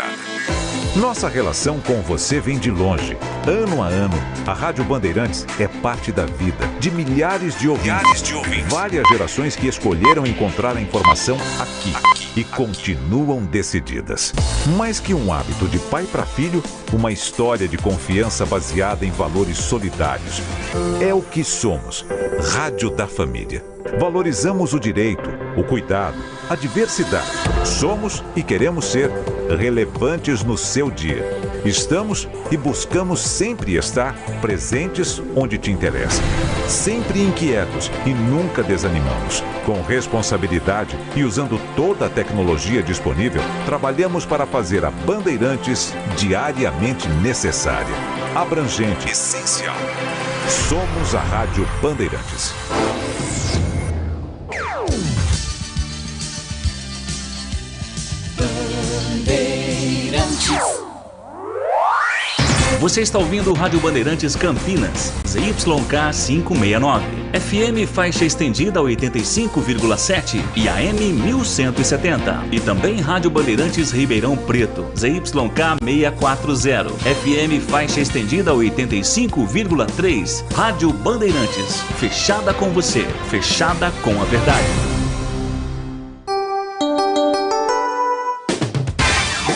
estrada. Nossa relação com você vem de longe. Ano a ano, a Rádio Bandeirantes é parte da vida de milhares de ouvintes. Várias gerações que escolheram encontrar a informação aqui e continuam decididas. Mais que um hábito de pai para filho, uma história de confiança baseada em valores solidários. É o que somos. Rádio da Família. Valorizamos o direito, o cuidado, a diversidade. Somos e queremos ser relevantes no seu dia. Estamos e buscamos sempre estar presentes onde te interessa. Sempre inquietos e nunca desanimamos. Com responsabilidade e usando toda a tecnologia disponível, trabalhamos para fazer a Bandeirantes diariamente necessária, abrangente, essencial. Somos a Rádio Bandeirantes. Você está ouvindo o Rádio Bandeirantes Campinas, ZYK 569, FM faixa estendida 85,7 e AM 1170. E também Rádio Bandeirantes Ribeirão Preto, ZYK 640, FM faixa estendida 85,3. Rádio Bandeirantes, fechada com você, fechada com a verdade.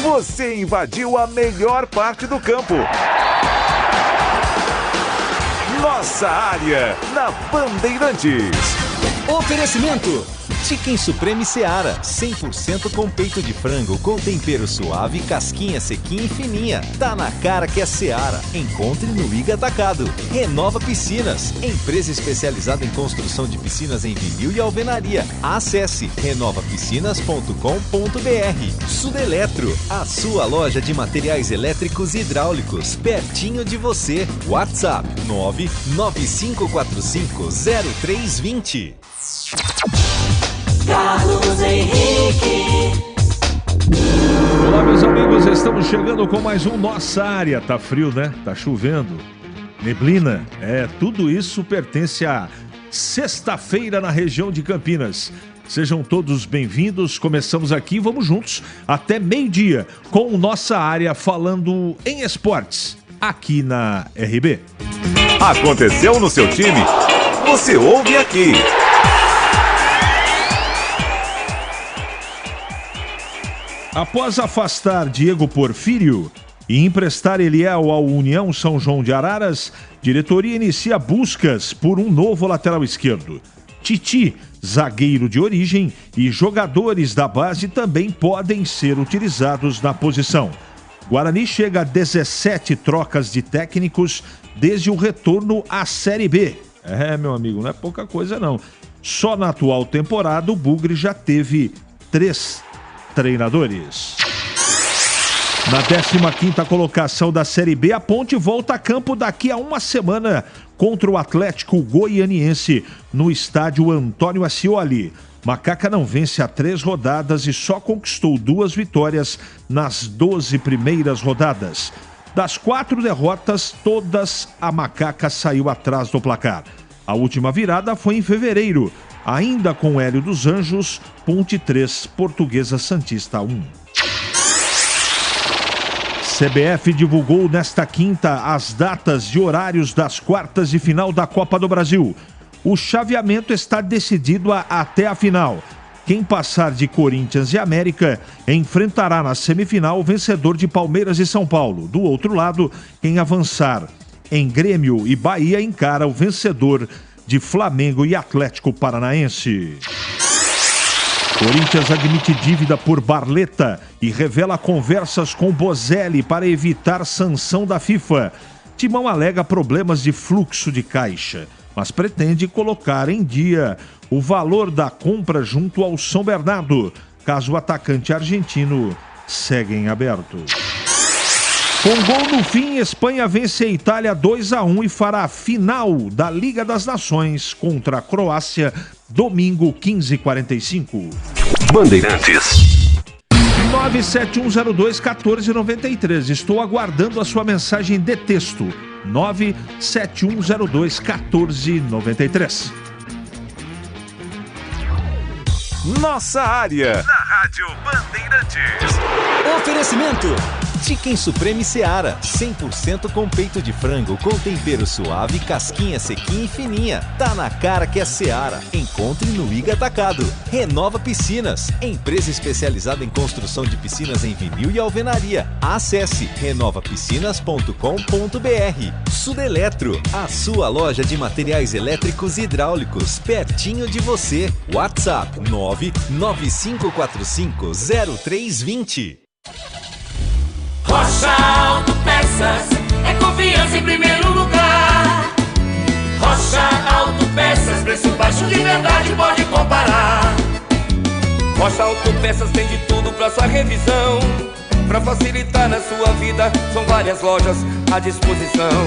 Você invadiu a melhor parte do campo. Nossa área, na Bandeirantes. Oferecimento: Chicken Supreme Seara, 100% com peito de frango, com tempero suave, casquinha sequinha e fininha. Tá na cara que é Seara. Encontre no Iga Atacado. Renova Piscinas, empresa especializada em construção de piscinas em vinil e alvenaria. Acesse renovapiscinas.com.br. Sudeletro, a sua loja de materiais elétricos e hidráulicos, pertinho de você. WhatsApp 995450320. Carlos Henrique. Olá, meus amigos, estamos chegando com mais um Nossa Área. Tá frio, né? Tá chovendo, neblina. Tudo isso pertence à sexta-feira na região de Campinas. Sejam todos bem-vindos. Começamos aqui, vamos juntos até meio-dia com Nossa Área falando em esportes aqui na RB. Aconteceu no seu time? Você ouve aqui. Após afastar Diego Porfírio e emprestar Eliel ao União São João de Araras, diretoria inicia buscas por um novo lateral esquerdo. Titi, zagueiro de origem, e jogadores da base também podem ser utilizados na posição. Guarani chega a 17 trocas de técnicos desde o retorno à Série B. Meu amigo, não é pouca coisa não. Só na atual temporada o Bugre já teve 3 treinadores. Na 15ª colocação da Série B, a Ponte volta a campo daqui a uma semana contra o Atlético Goianiense no estádio Antônio Ascioli. Macaca não vence há 3 rodadas e só conquistou 2 vitórias nas 12 primeiras rodadas. Das 4 derrotas, todas a Macaca saiu atrás do placar. A última virada foi em fevereiro, ainda com Hélio dos Anjos, Ponte 3, Portuguesa Santista 1. CBF divulgou nesta quinta as datas e horários das quartas de final da Copa do Brasil. O chaveamento está decidido até a final. Quem passar de Corinthians e América enfrentará na semifinal o vencedor de Palmeiras e São Paulo. Do outro lado, quem avançar em Grêmio e Bahia encara o vencedor de Flamengo e Atlético Paranaense. Corinthians admite dívida por Barleta e revela conversas com Bozelli para evitar sanção da FIFA. Timão alega problemas de fluxo de caixa, mas pretende colocar em dia o valor da compra junto ao São Bernardo, caso o atacante argentino segue em aberto. Com gol no fim, Espanha vence a Itália 2-1 e fará a final da Liga das Nações contra a Croácia, domingo 15h45. Bandeirantes. 97102-1493. Estou aguardando a sua mensagem de texto. 97102-1493. Nossa Área, na Rádio Bandeirantes. Oferecimento Chicken Supreme Seara, 100% com peito de frango, com tempero suave, casquinha sequinha e fininha. Tá na cara que é Seara. Encontre no Iga Atacado. Renova Piscinas, empresa especializada em construção de piscinas em vinil e alvenaria. Acesse renovapiscinas.com.br. Sudeletro, a sua loja de materiais elétricos e hidráulicos, pertinho de você. WhatsApp 995450320. Rocha Autopeças é confiança em primeiro lugar. Rocha Autopeças, preço baixo de verdade, pode comparar. Rocha Autopeças tem de tudo pra sua revisão. Pra facilitar na sua vida, são várias lojas à disposição.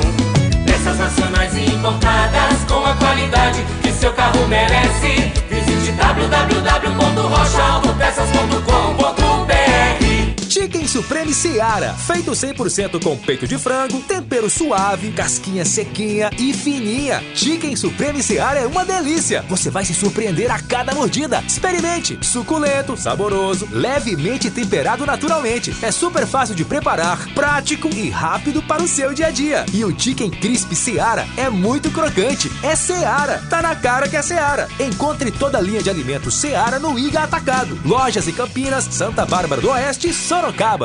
Peças nacionais e importadas com a qualidade que seu carro merece. Visite www.rochaautopeças.com.br. Chicken Supreme Seara, feito 100% com peito de frango, tempero suave, casquinha sequinha e fininha. Chicken Supreme Seara é uma delícia. Você vai se surpreender a cada mordida. Experimente. Suculento, saboroso, levemente temperado naturalmente. É super fácil de preparar, prático e rápido para o seu dia a dia. E o Chicken Crisp Seara é muito crocante. É Seara. Tá na cara que é Seara. Encontre toda a linha de alimentos Seara no Iga Atacado. Lojas em Campinas, Santa Bárbara do Oeste e Sorocaba.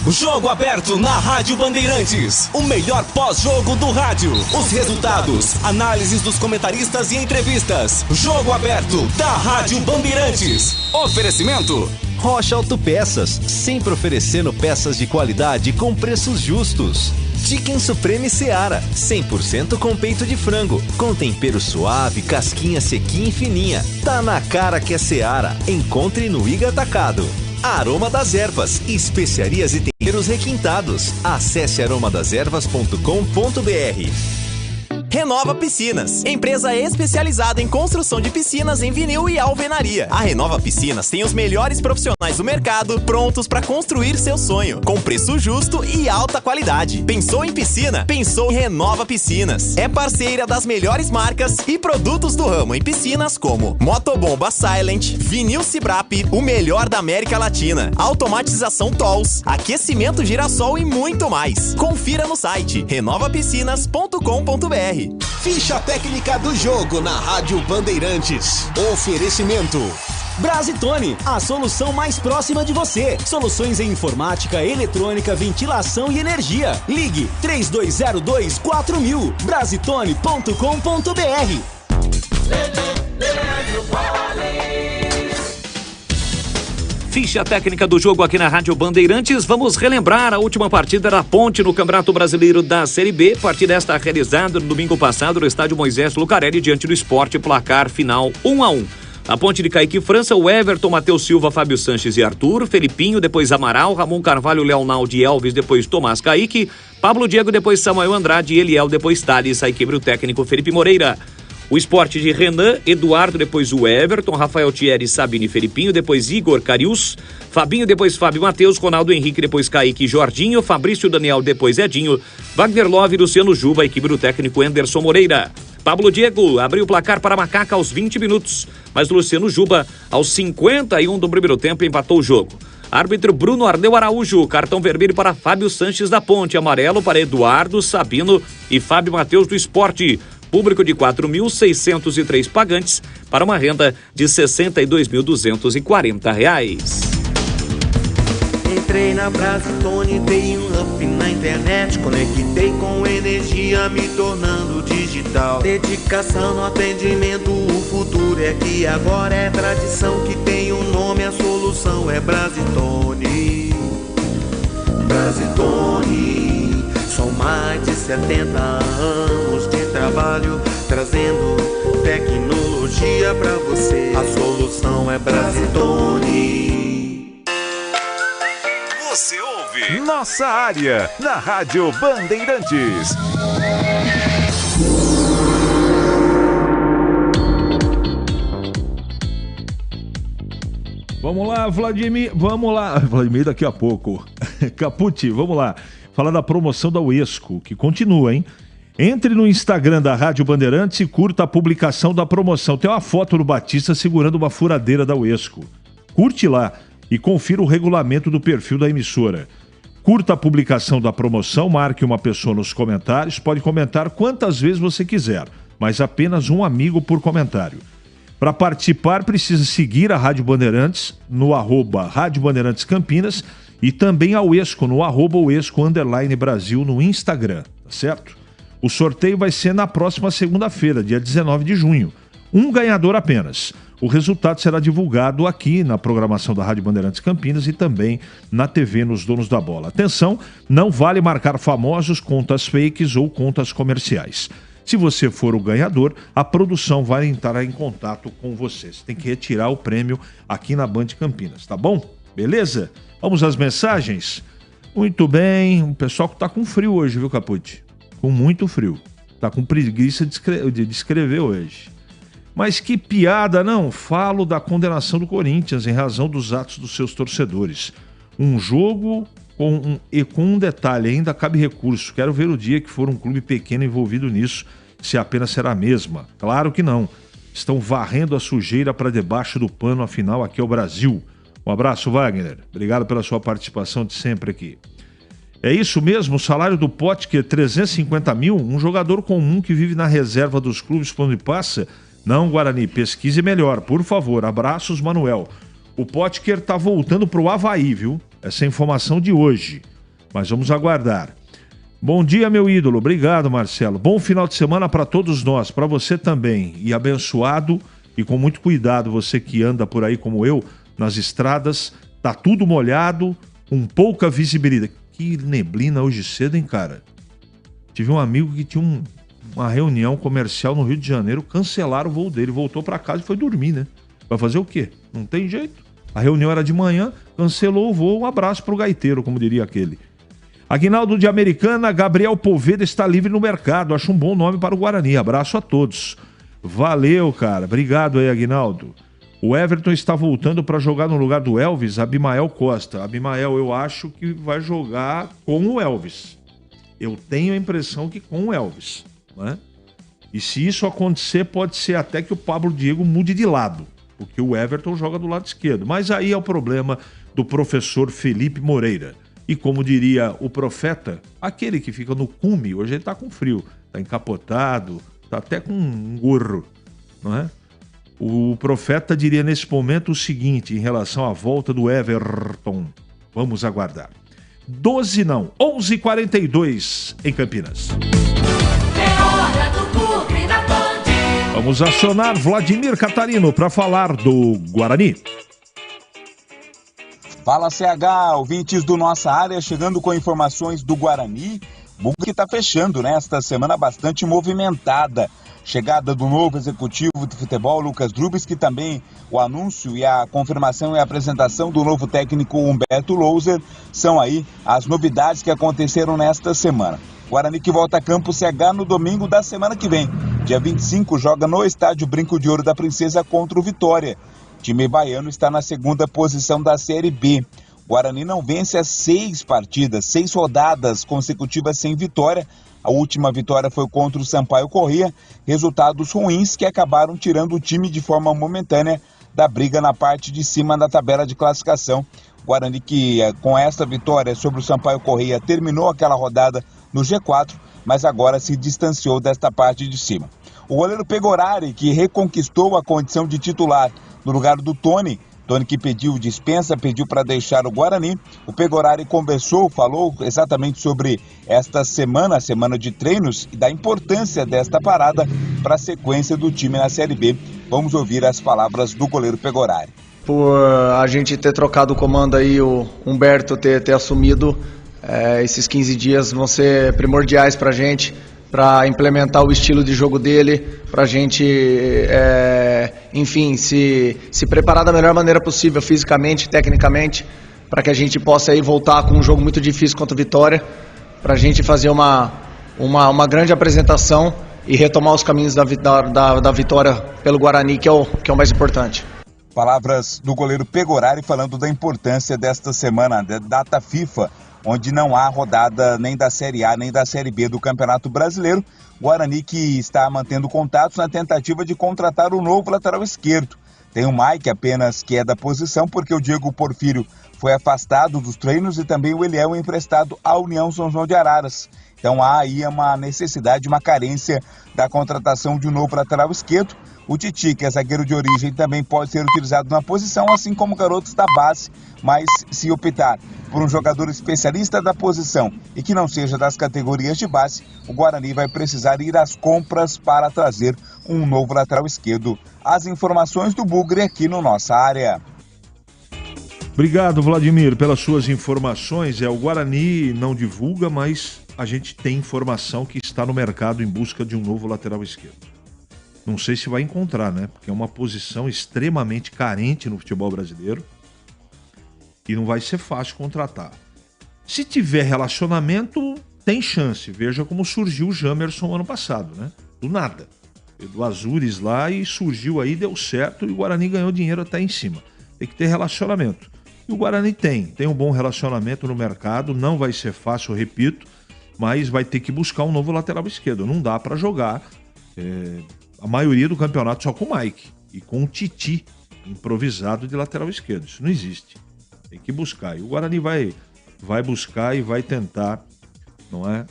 Jogo aberto na Rádio Bandeirantes. O melhor pós-jogo do rádio. Os resultados, análises dos comentaristas e entrevistas. Jogo aberto da Rádio Bandeirantes. Oferecimento Rocha Autopeças, sempre oferecendo peças de qualidade com preços justos. Chicken Supreme Seara, 100% com peito de frango, com tempero suave, casquinha sequinha e fininha. Tá na cara que é Seara. Encontre no Iga Atacado. Aroma das Ervas, especiarias e temperos requintados. Acesse aromadeservas.com.br. Renova Piscinas, empresa especializada em construção de piscinas em vinil e alvenaria. A Renova Piscinas tem os melhores profissionais do mercado prontos para construir seu sonho, com preço justo e alta qualidade. Pensou em piscina? Pensou em Renova Piscinas. É parceira das melhores marcas e produtos do ramo em piscinas como Motobomba Silent, Vinil Cibrap, o melhor da América Latina, automatização Tolls, aquecimento Girassol e muito mais. Confira no site renovapiscinas.com.br. Ficha técnica do jogo na Rádio Bandeirantes. Oferecimento Brasitone, a solução mais próxima de você. Soluções em informática, eletrônica, ventilação e energia. Ligue 3202-4000. Brasitone.com.br. Ficha técnica do jogo aqui na Rádio Bandeirantes. Vamos relembrar a última partida da Ponte no Campeonato Brasileiro da Série B. Partida esta realizada no domingo passado no estádio Moisés Lucarelli, diante do Sport, placar final 1-1. A Ponte de Kaique França, o Everton, Matheus Silva, Fábio Sanches e Arthur, Felipinho, depois Amaral, Ramon Carvalho, Leonaldo e Elvis, depois Tomás Kaique, Pablo Diego, depois Samuel Andrade e Eliel, depois Thales, aí quebra o técnico Felipe Moreira. O Sport de Renan, Eduardo, depois o Everton, Rafael Thierry, Sabine e Felipinho, depois Igor Carius, Fabinho, depois Fábio Matheus, Ronaldo Henrique, depois Kaique e Jorginho, Fabrício Daniel, depois Edinho, Wagner Love, Luciano Juba, equipe do técnico Anderson Moreira. Pablo Diego abriu o placar para a Macaca aos 20 minutos, mas Luciano Juba, aos 51 do primeiro tempo, empatou o jogo. Árbitro Bruno Ardeu Araújo, cartão vermelho para Fábio Sanches da Ponte, amarelo para Eduardo, Sabino e Fábio Matheus do Sport. Público de 4.603 pagantes para uma renda de R$ 62.240. Entrei na Brasitone, dei um up na internet, conectei com energia, me tornando digital. Dedicação no atendimento, o futuro é que agora é tradição, que tem um nome, a solução é Brasitone. Brasitone, são mais de 70 anos de trabalho, trazendo tecnologia pra você. A solução é Brasitone. Você ouve Nossa Área, na Rádio Bandeirantes. Vamos lá, Vladimir. Vamos lá. Vladimir daqui a pouco. Capucci, vamos lá. Falar da promoção da Uesco, que continua, hein? Entre no Instagram da Rádio Bandeirantes e curta a publicação da promoção. Tem uma foto do Batista segurando uma furadeira da Uesco. Curte lá e confira o regulamento do perfil da emissora. Curta a publicação da promoção, marque uma pessoa nos comentários, pode comentar quantas vezes você quiser, mas apenas um amigo por comentário. Para participar, precisa seguir a Rádio Bandeirantes no @Rádio Bandeirantes Campinas e também a Uesco no @Uesco_Brasil no Instagram, tá certo? O sorteio vai ser na próxima segunda-feira, dia 19 de junho. Um ganhador apenas. O resultado será divulgado aqui na programação da Rádio Bandeirantes Campinas e também na TV nos Donos da Bola. Atenção, não vale marcar famosos, contas fakes ou contas comerciais. Se você for o ganhador, a produção vai entrar em contato com você. Você tem que retirar o prêmio aqui na Band Campinas, tá bom? Beleza? Vamos às mensagens? Muito bem. O pessoal que tá com frio hoje, viu, Capucci? Com muito frio. Tá com preguiça de escrever hoje. Mas que piada, não? Falo da condenação do Corinthians em razão dos atos dos seus torcedores. Um jogo com um detalhe, ainda cabe recurso. Quero ver o dia que for um clube pequeno envolvido nisso, se apenas será a mesma. Claro que não. Estão varrendo a sujeira para debaixo do pano, afinal aqui é o Brasil. Um abraço, Wagner. Obrigado pela sua participação de sempre aqui. É isso mesmo, o salário do Potker, 350 mil, um jogador comum que vive na reserva dos clubes por onde passa. Não, Guarani, pesquise melhor, por favor. Abraços, Manuel. O Potker tá voltando pro Avaí, viu? Essa é a informação de hoje. Mas vamos aguardar. Bom dia, meu ídolo. Obrigado, Marcelo. Bom final de semana para todos nós, para você também. E abençoado e com muito cuidado, você que anda por aí como eu, nas estradas, tá tudo molhado, com pouca visibilidade. Que neblina hoje cedo, hein, cara? Tive um amigo que tinha uma reunião comercial no Rio de Janeiro, cancelaram o voo dele, voltou para casa e foi dormir, né? Vai fazer o quê? Não tem jeito. A reunião era de manhã, cancelou o voo, um abraço pro gaiteiro, como diria aquele. Aguinaldo de Americana, Gabriel Poveda está livre no mercado, acho um bom nome para o Guarani, abraço a todos. Valeu, cara, obrigado aí, Aguinaldo. O Everton está voltando para jogar no lugar do Elvis, Abimael Costa. Abimael, eu acho que vai jogar com o Elvis. Eu tenho a impressão que com o Elvis, né? E se isso acontecer, pode ser até que o Pablo Diego mude de lado, porque o Everton joga do lado esquerdo. Mas aí é o problema do professor Felipe Moreira. E como diria o profeta, aquele que fica no cume, hoje ele está com frio, está encapotado, está até com um gorro, não é? O profeta diria nesse momento o seguinte em relação à volta do Everton. Vamos aguardar. 11h42 em Campinas. É hora do Bugre da Band. Vamos acionar Vladimir Catarino para falar do Guarani. Fala, CH, ouvintes do Nossa Área, chegando com informações do Guarani. Bugre que está fechando nesta semana bastante movimentada. Chegada do novo executivo de futebol, Lucas Drubis, também o anúncio e a confirmação e a apresentação do novo técnico Humberto Louser são aí as novidades que aconteceram nesta semana. Guarani que volta a campo CH no domingo da semana que vem. Dia 25 joga no estádio Brinco de Ouro da Princesa contra o Vitória. O time baiano está na segunda posição da Série B. Guarani não vence as 6 rodadas consecutivas sem vitória. A última vitória foi contra o Sampaio Corrêa, resultados ruins que acabaram tirando o time de forma momentânea da briga na parte de cima da tabela de classificação. Guarani que com esta vitória sobre o Sampaio Corrêa terminou aquela rodada no G4, mas agora se distanciou desta parte de cima. O goleiro Pegorari, que reconquistou a condição de titular no lugar do Tony que pediu dispensa, pediu para deixar o Guarani. O Pegorari falou exatamente sobre esta semana, a semana de treinos, e da importância desta parada para a sequência do time na Série B. Vamos ouvir as palavras do goleiro Pegorari. Por a gente ter trocado o comando aí, o Humberto ter assumido, esses 15 dias vão ser primordiais para a gente, para implementar o estilo de jogo dele, para a gente, enfim, se preparar da melhor maneira possível, fisicamente, tecnicamente, para que a gente possa aí voltar com um jogo muito difícil contra o Vitória, para a gente fazer uma grande apresentação e retomar os caminhos da vitória pelo Guarani, que é o mais importante. Palavras do goleiro Pegorari falando da importância desta semana, da data FIFA, onde não há rodada nem da Série A nem da Série B do Campeonato Brasileiro. Guarani que está mantendo contatos na tentativa de contratar o novo lateral esquerdo. Tem o Mike apenas que é da posição, porque o Diego Porfírio foi afastado dos treinos e também o Eliel emprestado à União São João de Araras. Então há aí uma necessidade, uma carência da contratação de um novo lateral esquerdo. O Titi, que é zagueiro de origem, também pode ser utilizado na posição, assim como garotos da base, mas se optar por um jogador especialista da posição e que não seja das categorias de base, o Guarani vai precisar ir às compras para trazer um novo lateral esquerdo. As informações do Bugre aqui no Nossa Área. Obrigado, Vladimir, pelas suas informações. O Guarani não divulga, mas a gente tem informação que está no mercado em busca de um novo lateral esquerdo. Não sei se vai encontrar, né? Porque é uma posição extremamente carente no futebol brasileiro e não vai ser fácil contratar. Se tiver relacionamento, tem chance. Veja como surgiu o Jamerson ano passado, né? Do nada. Do Azures lá e surgiu aí, deu certo e o Guarani ganhou dinheiro até em cima. Tem que ter relacionamento. E o Guarani tem um bom relacionamento no mercado, não vai ser fácil, repito, mas vai ter que buscar um novo lateral esquerdo. Não dá para jogar a maioria do campeonato só com o Mike e com o Titi improvisado de lateral esquerdo. Isso não existe. Tem que buscar. E o Guarani vai buscar e vai tentar, não é?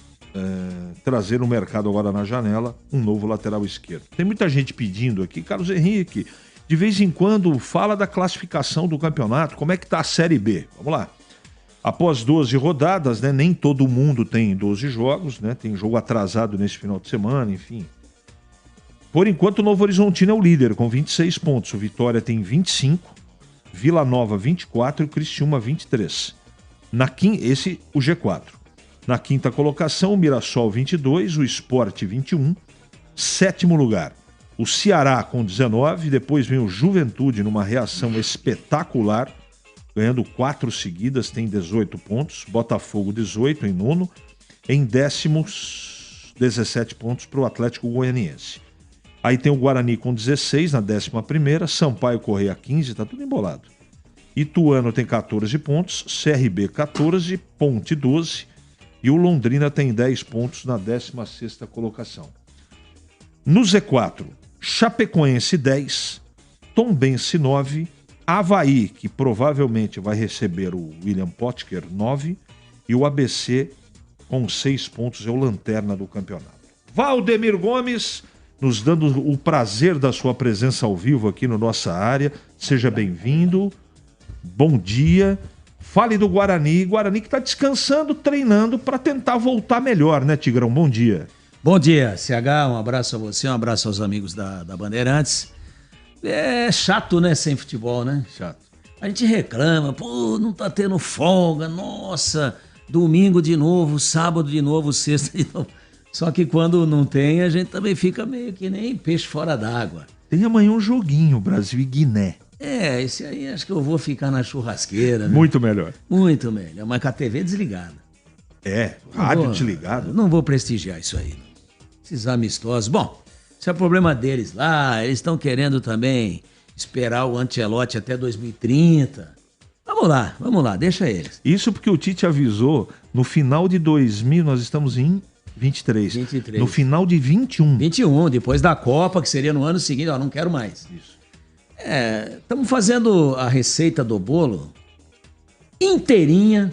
Trazer no mercado agora na janela um novo lateral esquerdo. Tem muita gente pedindo aqui, Carlos Henrique, de vez em quando fala da classificação do campeonato, como é que tá a Série B? Vamos lá. Após 12 rodadas, né, nem todo mundo tem 12 jogos, né, tem jogo atrasado nesse final de semana, enfim. Por enquanto o Novo Horizontino é o líder com 26 pontos, o Vitória tem 25, Vila Nova 24 e o Criciúma 23. Esse o G4. Na quinta colocação, o Mirassol 22, o Sport 21, sétimo lugar. O Ceará com 19, depois vem o Juventude numa reação espetacular, ganhando 4 seguidas, tem 18 pontos. Botafogo 18 em nono, em décimos 17 pontos para o Atlético Goianiense. Aí tem o Guarani com 16 na 11ª, Sampaio Corrêa 15, tá tudo embolado. Ituano tem 14 pontos, CRB 14, Ponte 12 e o Londrina tem 10 pontos na 16ª colocação. No Z4, Chapecoense 10, Tombense 9, Avaí, que provavelmente vai receber o William Potker 9 e o ABC com 6 pontos é o lanterna do campeonato. Valdemir Gomes, nos dando o prazer da sua presença ao vivo aqui no Nossa Área. Seja bem-vindo. Bom dia. Fale do Guarani. Guarani que está descansando, treinando para tentar voltar melhor, né, Tigrão? Bom dia. Bom dia, CH. Um abraço a você, um abraço aos amigos da Bandeirantes. É chato, né, sem futebol, né? Chato. A gente reclama, pô, não tá tendo folga, nossa, domingo de novo, sábado de novo, sexta de novo. Só que quando não tem, a gente também fica meio que nem peixe fora d'água. Tem amanhã um joguinho, Brasil e Guiné. Esse aí acho que eu vou ficar na churrasqueira, né? Muito melhor. Muito melhor, mas com a TV desligada. Rádio desligado. Não vou prestigiar isso aí. Esses amistosos. Bom, isso é problema deles lá, eles estão querendo também esperar o Ancelotti até 2030. Vamos lá, deixa eles. Isso porque o Tite avisou, no final de 2000, nós estamos em 23. No final de 21. 21, depois da Copa, que seria no ano seguinte. Não quero mais. Isso. Estamos fazendo a receita do bolo inteirinha,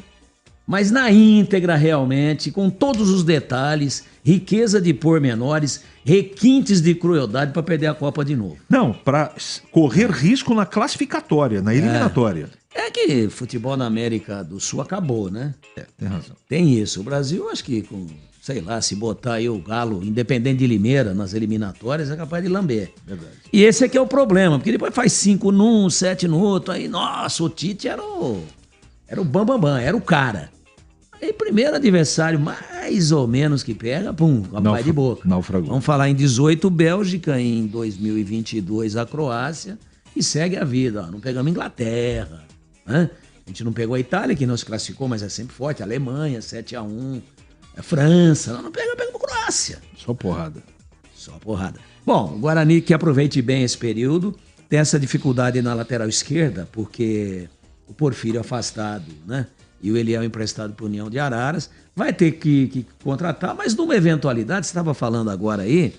mas na íntegra realmente, com todos os detalhes, riqueza de pormenores, requintes de crueldade para perder a Copa de novo. Não, para correr risco na classificatória, na eliminatória. É que futebol na América do Sul acabou, né? Tem razão. Tem isso. O Brasil, acho que com... sei lá, se botar aí o Galo, Independente de Limeira, nas eliminatórias, é capaz de lamber. Verdade. E esse aqui é o problema, porque depois faz 5 num, 7 no outro, aí, nossa, o Tite era o bambambam, era o cara. Aí, primeiro adversário, mais ou menos que pega, pum, vai de boca. Naufragou. Vamos falar em 18, Bélgica, em 2022, a Croácia, e segue a vida. Não pegamos Inglaterra, né? A gente não pegou a Itália, que não se classificou, mas é sempre forte, a Alemanha, 7-1. França, não pega pro Croácia. Só porrada. Bom, o Guarani que aproveite bem esse período, tem essa dificuldade na lateral esquerda, porque o Porfírio afastado, né? e o Eliel emprestado para a União de Araras. Vai ter que contratar, mas numa eventualidade, você estava falando agora aí,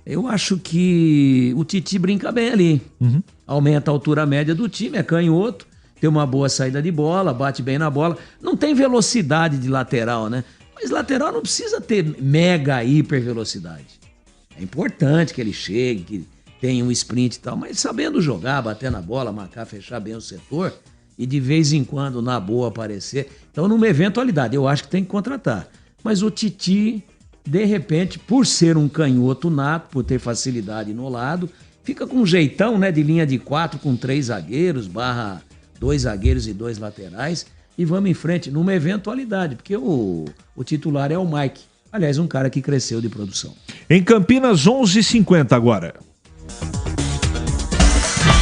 eu acho que o Titi brinca bem ali. Aumenta a altura média do time, é canhoto, tem uma boa saída de bola, bate bem na bola. Não tem velocidade de lateral, né? Mas lateral não precisa ter mega hiper velocidade. É importante que ele chegue, que tenha um sprint e tal, mas sabendo jogar, bater na bola, marcar, fechar bem o setor e de vez em quando, na boa, aparecer. Então, numa eventualidade, eu acho que tem que contratar. Mas o Titi, de repente, por ser um canhoto nato, por ter facilidade no lado, fica com um jeitão, né, de linha de 4 com 3 zagueiros, barra 2 zagueiros e 2 laterais, e vamos em frente numa eventualidade, porque o titular é o Mike. Aliás, um cara que cresceu de produção. Em Campinas, 11h50 agora.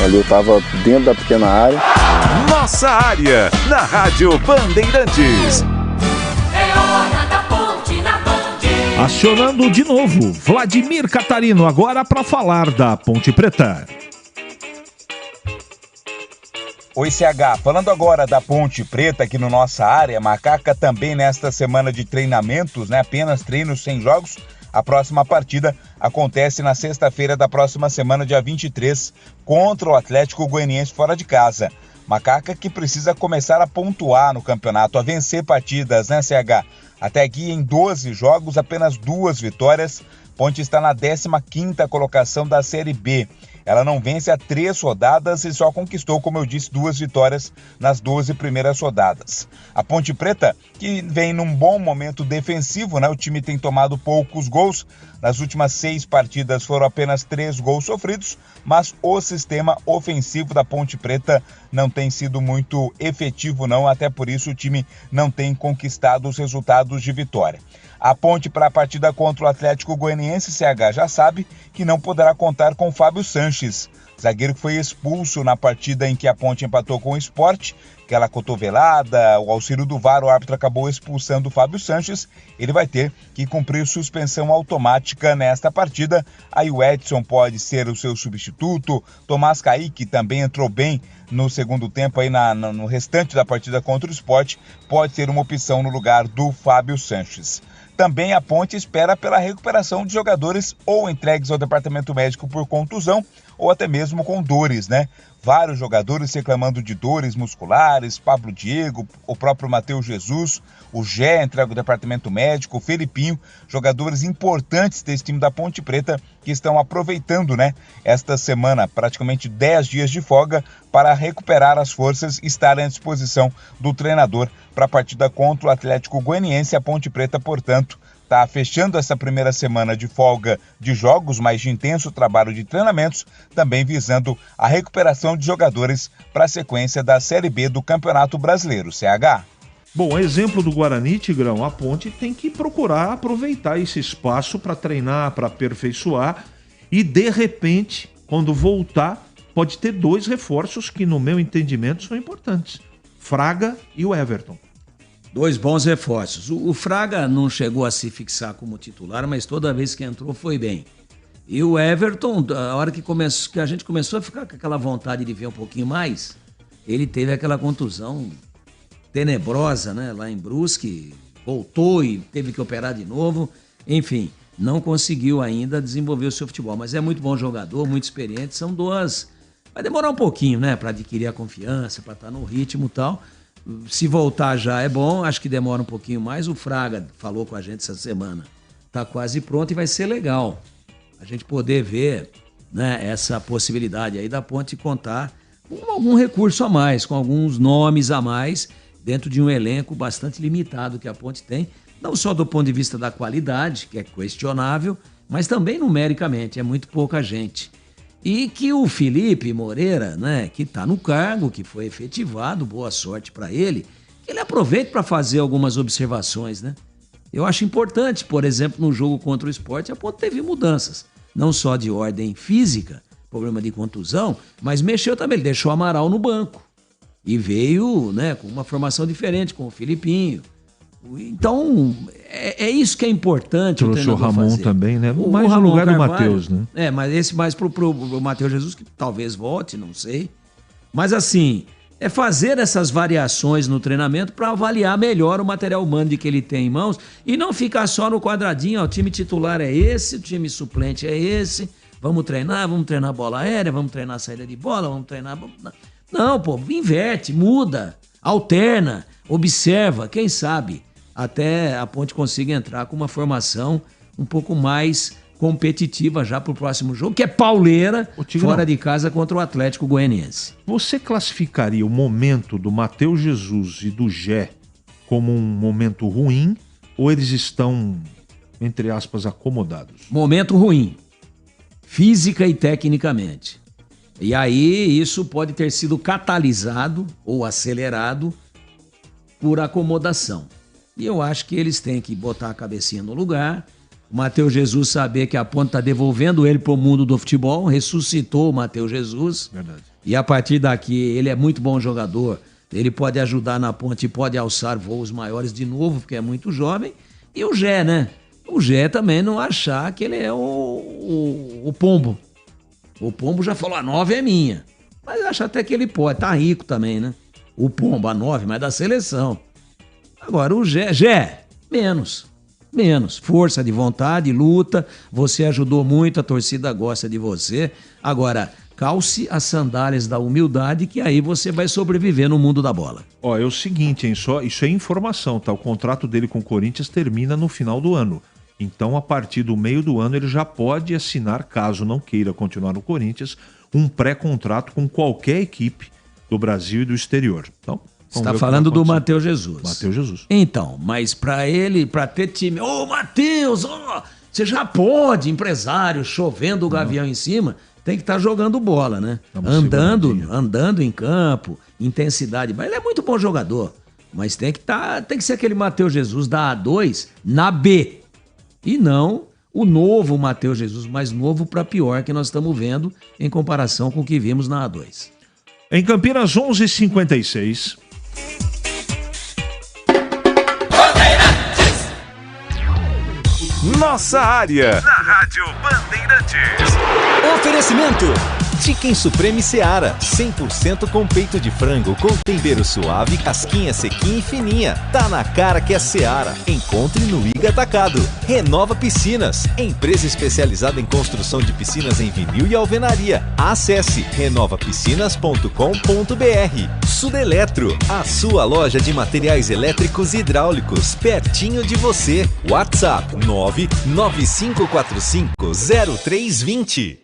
Ali eu tava dentro da pequena área. Nossa área, na Rádio Bandeirantes. É hora da ponte na Band. Acionando de novo, Vladimir Catarino, agora para falar da Ponte Preta. Oi, CH. Falando agora da Ponte Preta aqui no Nossa Área, Macaca também nesta semana de treinamentos, né? Apenas treinos sem jogos. A próxima partida acontece na sexta-feira da próxima semana, dia 23, contra o Atlético Goianiense fora de casa. Macaca que precisa começar a pontuar no campeonato, a vencer partidas, né, CH? Até aqui em 12 jogos, apenas 2 vitórias. Ponte está na 15ª colocação da Série B. Ela não vence há 3 rodadas e só conquistou, como eu disse, 2 vitórias nas 12 primeiras rodadas. A Ponte Preta, que vem num bom momento defensivo, né? O time tem tomado poucos gols. Nas últimas 6 partidas foram apenas 3 gols sofridos, mas o sistema ofensivo da Ponte Preta não tem sido muito efetivo, não. Até por isso o time não tem conquistado os resultados de vitória. A Ponte para a partida contra o Atlético Goianiense, CH, já sabe que não poderá contar com Fábio Sanches, zagueiro que foi expulso na partida em que a Ponte empatou com o Sport. Aquela cotovelada, o auxílio do VAR, o árbitro acabou expulsando o Fábio Sanches. Ele vai ter que cumprir suspensão automática nesta partida. Aí o Edson pode ser o seu substituto. Tomás Kaique também entrou bem no segundo tempo, aí no restante da partida contra o Sport, pode ser uma opção no lugar do Fábio Sanches. Também a Ponte espera pela recuperação de jogadores ou entregues ao departamento médico por contusão ou até mesmo com dores, né? Vários jogadores reclamando de dores musculares, Pablo Diego, o próprio Matheus Jesus, o Gé entrega ao departamento médico, o Felipinho, jogadores importantes desse time da Ponte Preta que estão aproveitando, né, esta semana, praticamente 10 dias de folga para recuperar as forças e estarem à disposição do treinador para a partida contra o Atlético Goianiense. A Ponte Preta, portanto, está fechando essa primeira semana de folga de jogos, mas de intenso trabalho de treinamentos, também visando a recuperação de jogadores para a sequência da Série B do Campeonato Brasileiro, CH. Bom, exemplo do Guarani, Tigrão, a Ponte tem que procurar aproveitar esse espaço para treinar, para aperfeiçoar e, de repente, quando voltar, pode ter 2 reforços que, no meu entendimento, são importantes. Fraga e o Everton. 2 bons reforços. O Fraga não chegou a se fixar como titular, mas toda vez que entrou foi bem. E o Everton, a hora que a gente começou a ficar com aquela vontade de ver um pouquinho mais, ele teve aquela contusão tenebrosa, né, lá em Brusque, voltou e teve que operar de novo. Enfim, não conseguiu ainda desenvolver o seu futebol, mas é muito bom jogador, muito experiente. São 2... Vai demorar um pouquinho, né, para adquirir a confiança, para estar no ritmo e tal. Se voltar já é bom, acho que demora um pouquinho mais. O Fraga falou com a gente essa semana, tá quase pronto e vai ser legal a gente poder ver, né, essa possibilidade aí da Ponte contar com algum recurso a mais, com alguns nomes a mais, dentro de um elenco bastante limitado que a Ponte tem, não só do ponto de vista da qualidade, que é questionável, mas também numericamente, é muito pouca gente. E que o Felipe Moreira, né, que está no cargo, que foi efetivado, boa sorte para ele, que ele aproveite para fazer algumas observações, né? Eu acho importante, por exemplo, no jogo contra o Sport, a Ponte teve mudanças, não só de ordem física, problema de contusão, mas mexeu também, ele deixou o Amaral no banco e veio, né, com uma formação diferente, com o Filipinho. Então, é isso que é importante. Trouxe o Ramon fazer. Também, né? O mais no lugar Carvalho, do Matheus, né? Mas esse mais pro Matheus Jesus, que talvez volte, não sei. Mas assim, é fazer essas variações no treinamento para avaliar melhor o material humano que ele tem em mãos e não ficar só no quadradinho, ó, o time titular é esse, o time suplente é esse, vamos treinar bola aérea, vamos treinar saída de bola, vamos treinar... Não, pô, inverte, muda, alterna, observa, quem sabe até a Ponte consiga entrar com uma formação um pouco mais competitiva já pro próximo jogo, que é pauleira, fora de casa contra o Atlético Goianiense. Você classificaria o momento do Matheus Jesus e do Gé como um momento ruim ou eles estão, entre aspas, acomodados? Momento ruim, física e tecnicamente. E aí isso pode ter sido catalisado ou acelerado por acomodação. E eu acho que eles têm que botar a cabecinha no lugar. O Matheus Jesus saber que a Ponte está devolvendo ele para o mundo do futebol, ressuscitou o Matheus Jesus. Verdade. E a partir daqui, ele é muito bom jogador, ele pode ajudar na Ponte, pode alçar voos maiores de novo, porque é muito jovem. E o Gé, né? O Gé também não achar que ele é o Pombo. O Pombo já falou, a 9 é minha. Mas acho até que ele pode, tá rico também, né? O Pombo, a 9, mas da seleção. Agora o Gé, menos, força de vontade, luta, você ajudou muito, a torcida gosta de você. Agora, calce as sandálias da humildade, que aí você vai sobreviver no mundo da bola. Ó, é o seguinte, hein, isso é informação, tá? O contrato dele com o Corinthians termina no final do ano. Então, a partir do meio do ano, ele já pode assinar, caso não queira continuar no Corinthians, um pré-contrato com qualquer equipe do Brasil e do exterior. Então, você está falando do Matheus Jesus. Matheus Jesus. Então, mas para ele, para ter time... Ô, Matheus, você já pode, empresário, chovendo o gavião em cima, tem que estar jogando bola, né? Andando em campo, intensidade. Mas ele é muito bom jogador, mas tem que ser aquele Matheus Jesus da A2 na B. E não o novo Matheus Jesus, mais novo para pior que nós estamos vendo em comparação com o que vimos na A2. Em Campinas, 11h56... Nossa área, na Rádio Bandeirantes. Oferecimento: Chicken Supreme Seara, 100% com peito de frango, com tempero suave, casquinha sequinha e fininha. Tá na cara que é Seara. Encontre no Iga Atacado. Renova Piscinas, empresa especializada em construção de piscinas em vinil e alvenaria. Acesse renovapiscinas.com.br. Sudeletro, a sua loja de materiais elétricos e hidráulicos, pertinho de você. WhatsApp 995450320.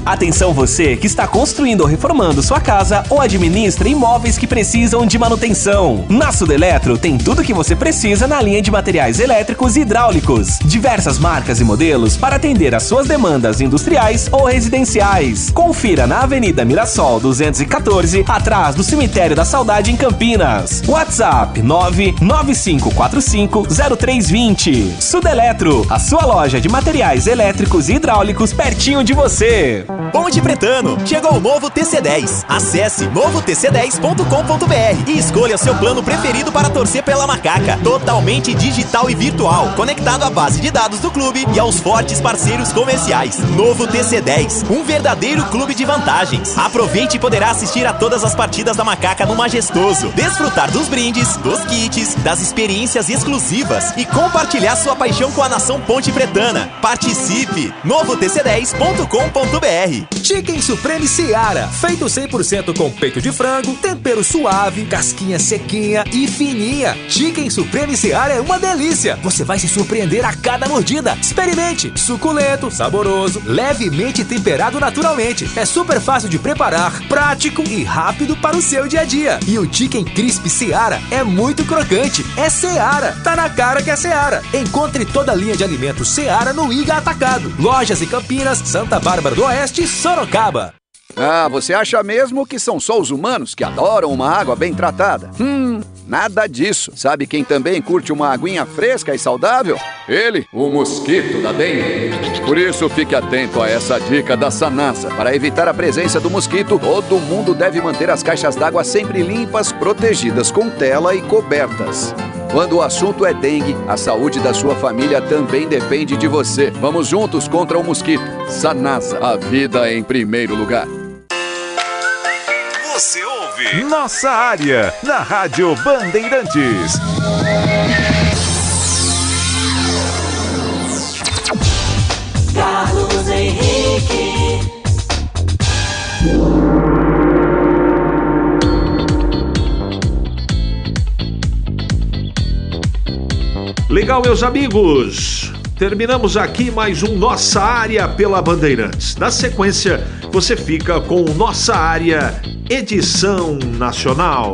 Atenção você que está construindo ou reformando sua casa ou administra imóveis que precisam de manutenção. Na Sudeletro tem tudo que você precisa na linha de materiais elétricos e hidráulicos. Diversas marcas e modelos para atender às suas demandas industriais ou residenciais. Confira na Avenida Mirassol 214, atrás do Cemitério da Saudade em Campinas. WhatsApp 995450320. Sudeletro, a sua loja de materiais elétricos e hidráulicos pertinho de você. Ponte Pretano, chegou o novo TC10. Acesse novotc10.com.br e escolha seu plano preferido para torcer pela Macaca. Totalmente digital e virtual, conectado à base de dados do clube e aos fortes parceiros comerciais. Novo TC10, um verdadeiro clube de vantagens. Aproveite e poderá assistir a todas as partidas da Macaca no Majestoso, desfrutar dos brindes, dos kits, das experiências exclusivas e compartilhar sua paixão com a nação Ponte Pretana. Participe! novotc10.com.br. Chicken Supreme Seara, feito 100% com peito de frango, tempero suave, casquinha sequinha e fininha. Chicken Supreme Seara é uma delícia. Você vai se surpreender a cada mordida. Experimente. Suculento, saboroso, levemente temperado naturalmente. É super fácil de preparar, prático e rápido para o seu dia a dia. E o Chicken Crisp Seara é muito crocante. É Seara. Tá na cara que é Seara. Encontre toda a linha de alimentos Seara no Iga Atacado. Lojas em Campinas, Santa Bárbara do Oeste e Sorocaba. Ah, você acha mesmo que são só os humanos que adoram uma água bem tratada? Nada disso. Sabe quem também curte uma aguinha fresca e saudável? Ele, o mosquito da dengue. Por isso, fique atento a essa dica da Sanasa. Para evitar a presença do mosquito, todo mundo deve manter as caixas d'água sempre limpas, protegidas com tela e cobertas. Quando o assunto é dengue, a saúde da sua família também depende de você. Vamos juntos contra o mosquito. Sanasa, a vida em primeiro lugar. Você ouve Nossa Área, na Rádio Bandeirantes. Carlos Henrique. Legal, meus amigos. Terminamos aqui mais um Nossa Área pela Bandeirantes. Na sequência, você fica com Nossa Área Edição Nacional.